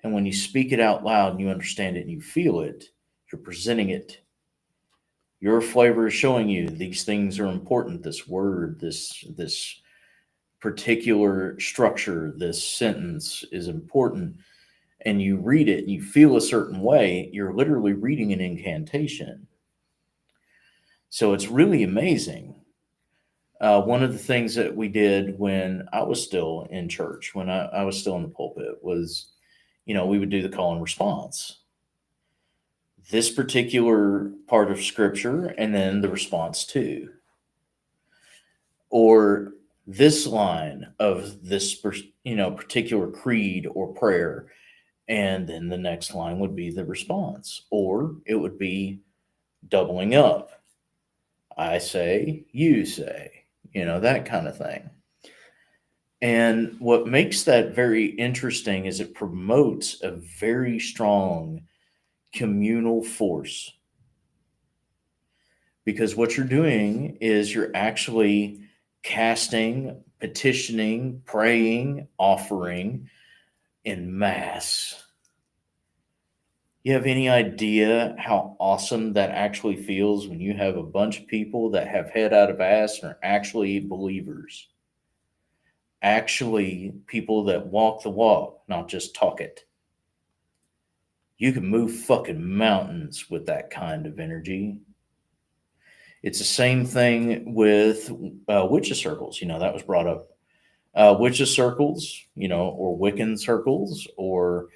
And when you speak it out loud and you understand it and you feel it, you're presenting it. Your flavor is showing you these things are important. This word, this particular structure, this sentence is important, and you read it and you feel a certain way, you're literally reading an incantation. So it's really amazing. One of the things that we did when I was still in church, when I was still in the pulpit, was, we would do the call and response. This particular part of scripture, and then the response to. Or this line of this, particular creed or prayer, and then the next line would be the response. Or it would be doubling up. I say, you say, that kind of thing. And what makes that very interesting is it promotes a very strong communal force. Because what you're doing is you're actually casting, petitioning, praying, offering in mass. You have any idea how awesome that actually feels when you have a bunch of people that have head out of ass and are actually believers? Actually, people that walk the walk, not just talk it. You can move fucking mountains with that kind of energy. It's the same thing with witches circles. That was brought up. Witches circles, or Wiccan circles, or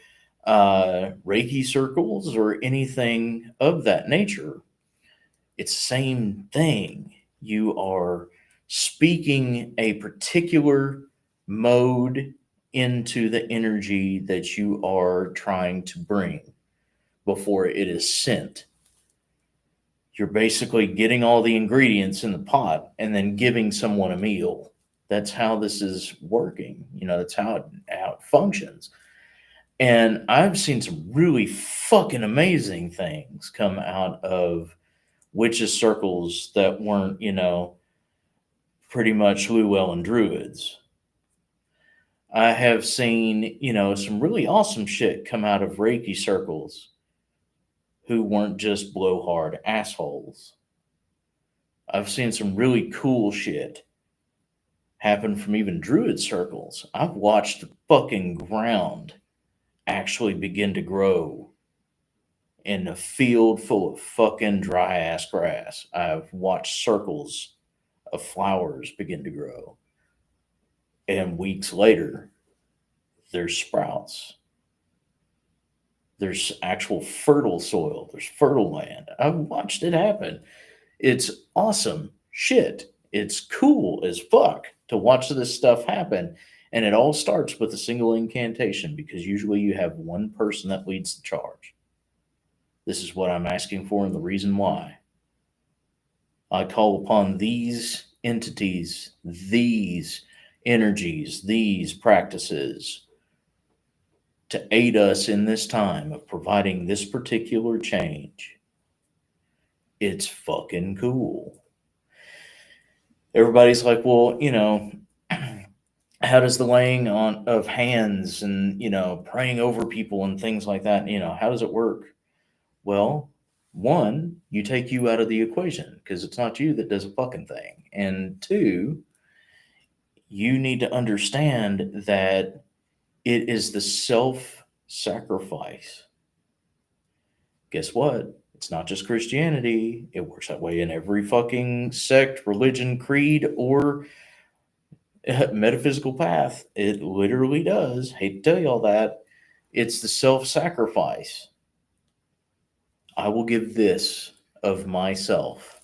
Reiki circles, or anything of that nature. It's the same thing. You are speaking a particular mode into the energy that you are trying to bring before it is sent. You're basically getting all the ingredients in the pot and then giving someone a meal. That's how this is working. That's how it functions. And I've seen some really fucking amazing things come out of witches circles that weren't, pretty much Llewellyn Druids. I have seen, some really awesome shit come out of Reiki circles who weren't just blowhard assholes. I've seen some really cool shit happen from even Druid circles. I've watched the fucking ground actually begin to grow in a field full of fucking dry ass grass. I've watched circles of flowers begin to grow. And weeks later, there's sprouts. There's actual fertile soil. There's fertile land. I've watched it happen. It's awesome shit. It's cool as fuck to watch this stuff happen. And it all starts with a single incantation, because usually you have one person that leads the charge. This is what I'm asking for and the reason why. I call upon these entities, these energies, these practices to aid us in this time of providing this particular change. It's fucking cool. Everybody's like, well, how does the laying on of hands and, praying over people and things like that, how does it work? Well, one, you take you out of the equation because it's not you that does a fucking thing. And two, you need to understand that it is the self-sacrifice. Guess what? It's not just Christianity. It works that way in every fucking sect, religion, creed, or metaphysical path. It literally does. Hate to tell you all that. It's the self-sacrifice. I will give this of myself.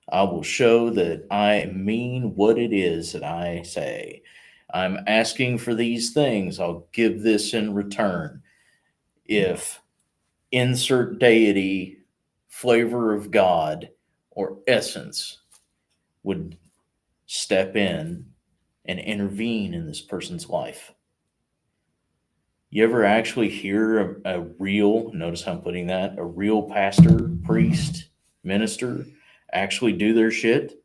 I will show that I mean what it is that I say. I'm asking for these things. I'll give this in return. If insert deity, flavor of God, or essence would step in and intervene in this person's life. You ever actually hear a real, notice how I'm putting that, a real pastor, priest, minister actually do their shit?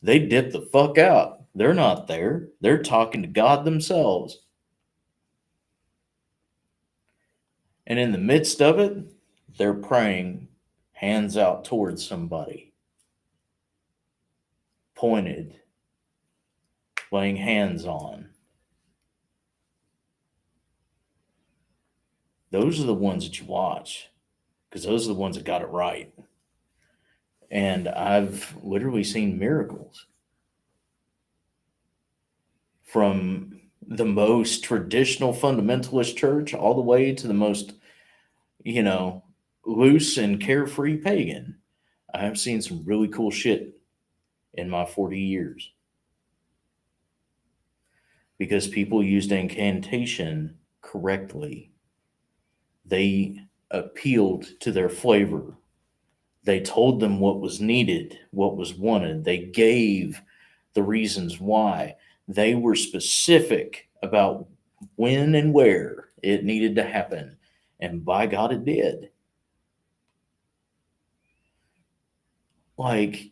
They dip the fuck out. They're not there. They're talking to God themselves. And in the midst of it, they're praying, hands out towards somebody, pointed, laying hands on. Those are the ones that you watch because those are the ones that got it right. And I've literally seen miracles from the most traditional fundamentalist church all the way to the most, you know, loose and carefree pagan. I have seen some really cool shit in my 40 years because people used incantation correctly. They appealed to their flavor. They told them what was needed, what was wanted. They gave the reasons why. They were specific about when and where it needed to happen. And by God, it did. Like,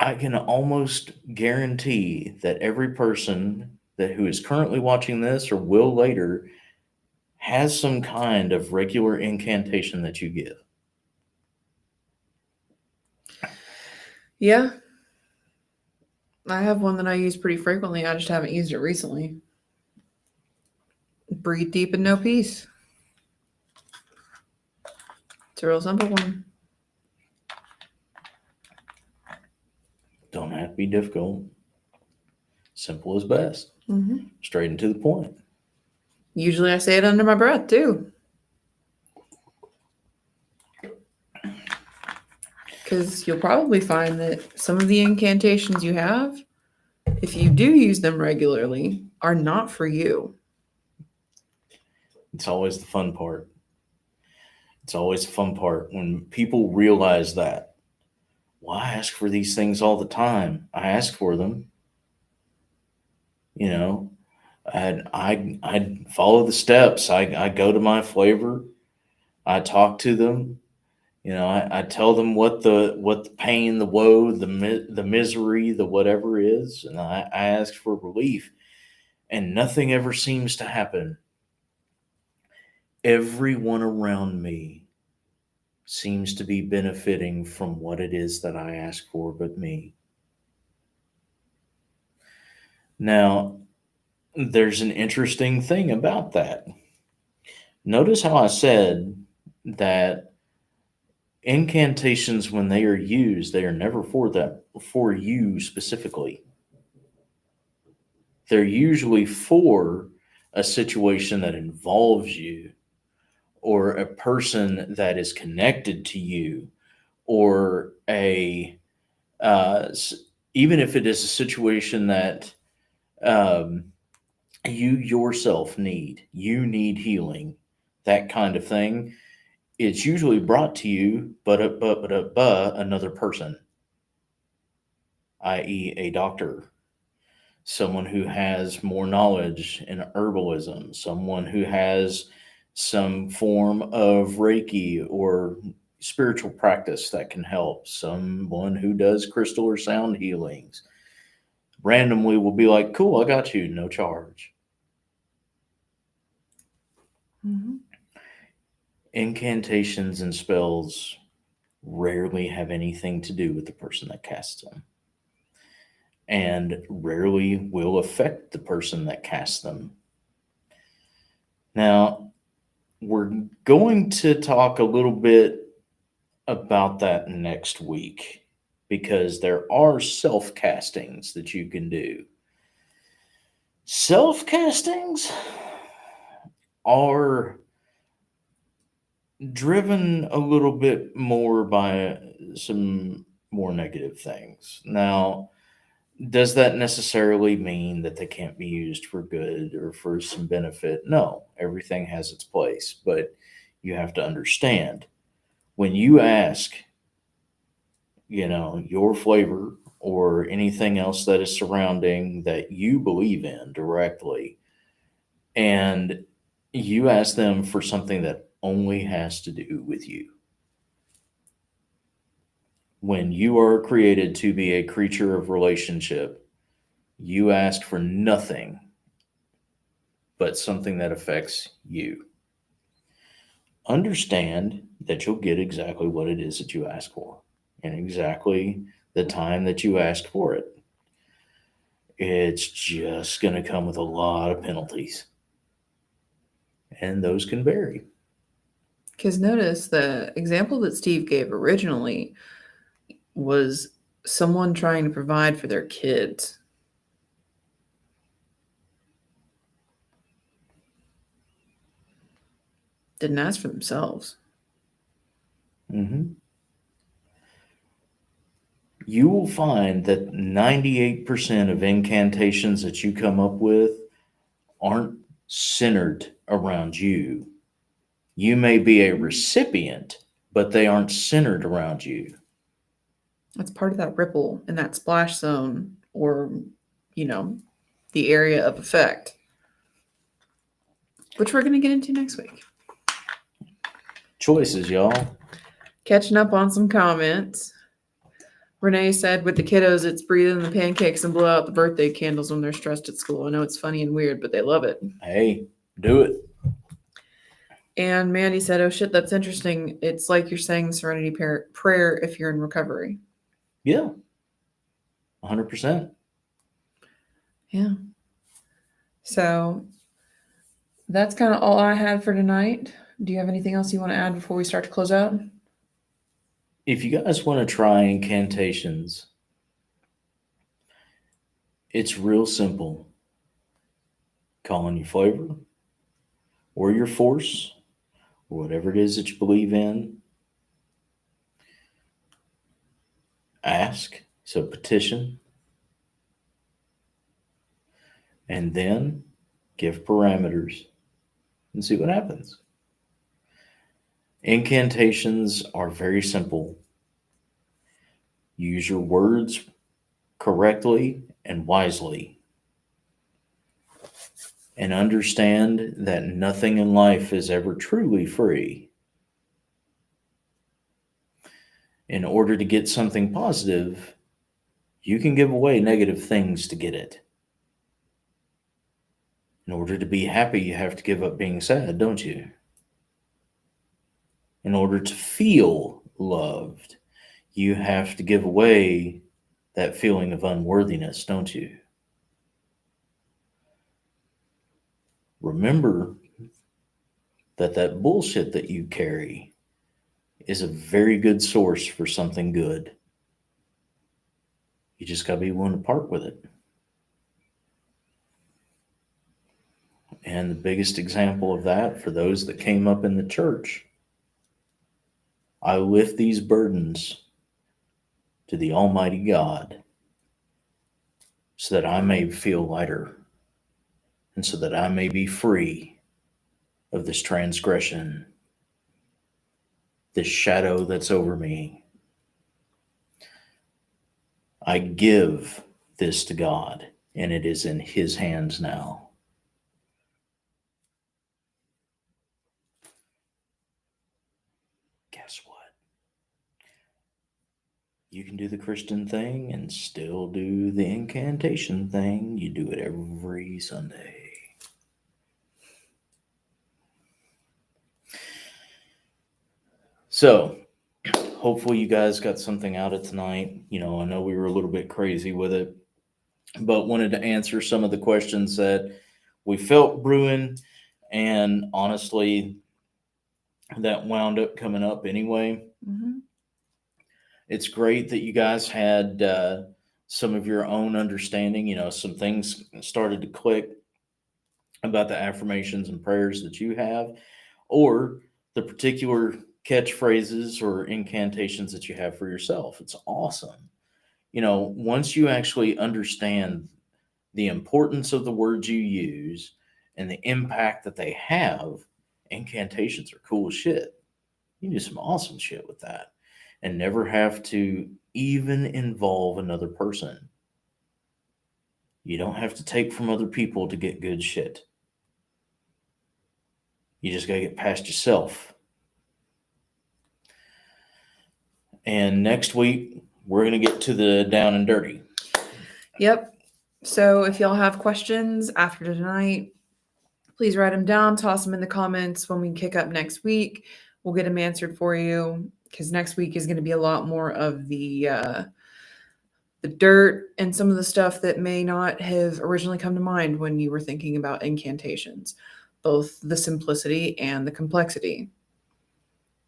I can almost guarantee that every person that who is currently watching this or will later has some kind of regular incantation that you give. Yeah. I have one that I use pretty frequently. I just haven't used it recently. Breathe deep and know peace. It's a real simple one. Don't have to be difficult. Simple is best. Mm-hmm. Straight and to the point. Usually I say it under my breath too. Because you'll probably find that some of the incantations you have, if you do use them regularly, are not for you. It's always the fun part. It's always the fun part when people realize that. Well, I ask for these things all the time. I ask for them. You know, I follow the steps. I go to my flavor. I talk to them. You know, I tell them what the pain, the woe, the misery, the whatever is, and I ask for relief, and nothing ever seems to happen. Everyone around me seems to be benefiting from what it is that I ask for, but me. Now, there's an interesting thing about that. Notice how I said that incantations, when they are used, they are never for you specifically. They're usually for a situation that involves you or a person that is connected to you or uh, even if it is a situation that um, you yourself need, you need healing, that kind of thing. It's usually brought to you, but another person, i.e., a doctor, someone who has more knowledge in herbalism, someone who has some form of Reiki or spiritual practice that can help, someone who does crystal or sound healings. Randomly will be like, cool, I got you, no charge. Mm-hmm. Incantations and spells rarely have anything to do with the person that casts them and rarely will affect the person that casts them. Now, we're going to talk a little bit about that next week because there are self castings that you can do. Self castings are driven a little bit more by some more negative things. Now, does that necessarily mean that they can't be used for good or for some benefit? No, everything has its place, but you have to understand when you ask, your flavor or anything else that is surrounding that you believe in directly, and you ask them for something that only has to do with you. When you are created to be a creature of relationship, you ask for nothing but something that affects you. Understand that you'll get exactly what it is that you ask for and exactly the time that you ask for it. it's just going to come with a lot of penalties. And those can vary. Because notice the example that Steve gave originally was someone trying to provide for their kids. Didn't ask for themselves. Mm-hmm. You will find that 98% of incantations that you come up with aren't centered around you. You may be a recipient, but they aren't centered around you. That's part of that ripple in that splash zone, or, the area of effect, which we're going to get into next week. Choices, y'all. Catching up on some comments. Renee said, with the kiddos, it's breathe in the pancakes and blow out the birthday candles when they're stressed at school. I know it's funny and weird, but they love it. Hey, do it. And Mandy said, oh shit, that's interesting. It's like you're saying the serenity prayer if you're in recovery. Yeah. 100%. Yeah. So that's kind of all I had for tonight. Do you have anything else you want to add before we start to close out? If you guys want to try incantations, it's real simple. Call on your flavor or your force or whatever it is that you believe in. Ask, so petition. And then give parameters and see what happens. Incantations are very simple. Use your words correctly and wisely. And understand that nothing in life is ever truly free. In order to get something positive, you can give away negative things to get it. In order to be happy, you have to give up being sad, don't you? In order to feel loved, you have to give away that feeling of unworthiness, don't you? Remember that bullshit that you carry is a very good source for something good. You just got to be willing to part with it. And the biggest example of that, for those that came up in the church, I lift these burdens to the Almighty God so that I may feel lighter and so that I may be free of this transgression, this shadow that's over me. I give this to God, and it is in His hands now. Guess what? You can do the Christian thing and still do the incantation thing. You do it every Sunday. So, hopefully you guys got something out of tonight. I know we were a little bit crazy with it, but wanted to answer some of the questions that we felt brewing, and honestly, that wound up coming up anyway. Mm-hmm. It's great that you guys had some of your own understanding. Some things started to click about the affirmations and prayers that you have, or the particular catchphrases or incantations that you have for yourself. It's awesome. Once you actually understand the importance of the words you use and the impact that they have, incantations are cool as shit. You do some awesome shit with that and never have to even involve another person. You don't have to take from other people to get good shit. You just got to get past yourself. And next week, we're going to get to the down and dirty. Yep. So if y'all have questions after tonight, please write them down, toss them in the comments. When we kick up next week, we'll get them answered for you, because next week is going to be a lot more of the the dirt and some of the stuff that may not have originally come to mind when you were thinking about incantations, both the simplicity and the complexity.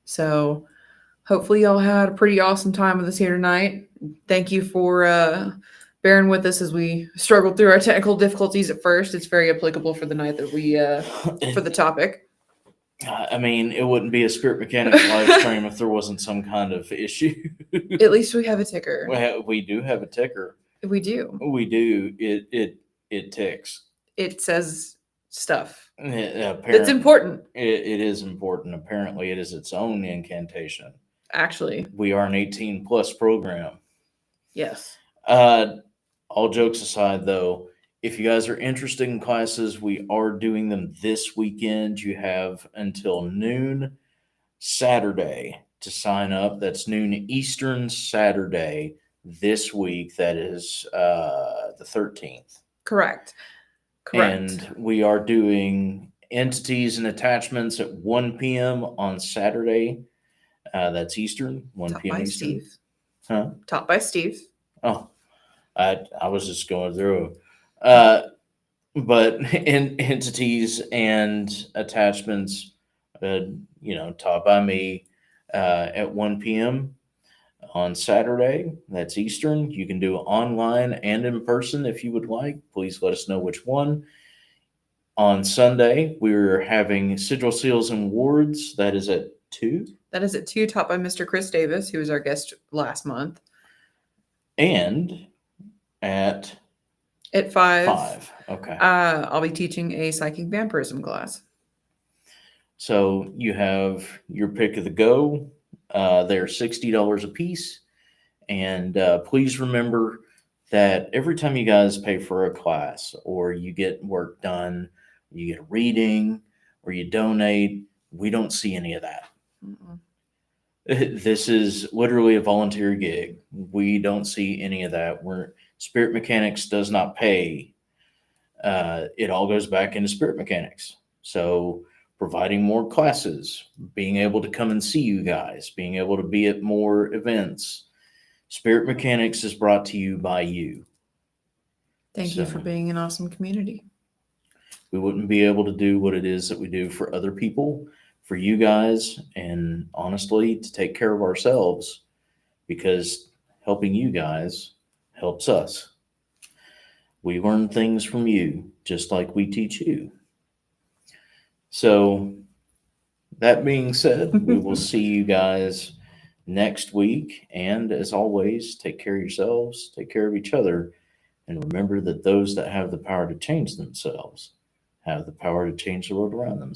So hopefully y'all had a pretty awesome time with us here tonight. Thank you for bearing with us as we struggled through our technical difficulties at first. It's very applicable for the night that we for the topic. I mean, it wouldn't be a Spirit Mechanics live stream if there wasn't some kind of issue. At least we have a ticker. We do have a ticker. We do. We do. It ticks. It says stuff. It's important. It is important. Apparently, it is its own incantation. Actually, we are an 18+ program. Yes. All jokes aside, though, if you guys are interested in classes, we are doing them this weekend. You have until noon Saturday to sign up. That's noon Eastern Saturday this week. That is the 13th. Correct. And we are doing entities and attachments at 1 p.m. on Saturday. That's Eastern, 1 Taught p.m. by Eastern. Steve. Huh? Taught by Steve. Oh, I was just going through. But in entities and attachments, taught by me at 1 p.m. on Saturday. That's Eastern. You can do online and in person if you would like. Please let us know which one. On Sunday, we're having Sigil Seals and Wards. That is at 2. That is at 2, taught by Mr. Chris Davis, who was our guest last month. And at 5. 5. Okay. I'll be teaching a psychic vampirism class. So you have your pick of the go. They're $60 a piece. And please remember that every time you guys pay for a class or you get work done, you get a reading or you donate, we don't see any of that. Mm-mm. This is literally a volunteer gig. We don't see any of that. Spirit Mechanics does not pay. It all goes back into Spirit Mechanics. So providing more classes, being able to come and see you guys, being able to be at more events. Spirit Mechanics is brought to you by you. Thank you for being an awesome community. We wouldn't be able to do what it is that we do for other people, for you guys, and honestly, to take care of ourselves, because helping you guys helps us. We learn things from you, just like we teach you. So, that being said, we will see you guys next week. And as always, take care of yourselves, take care of each other, and remember that those that have the power to change themselves have the power to change the world around them.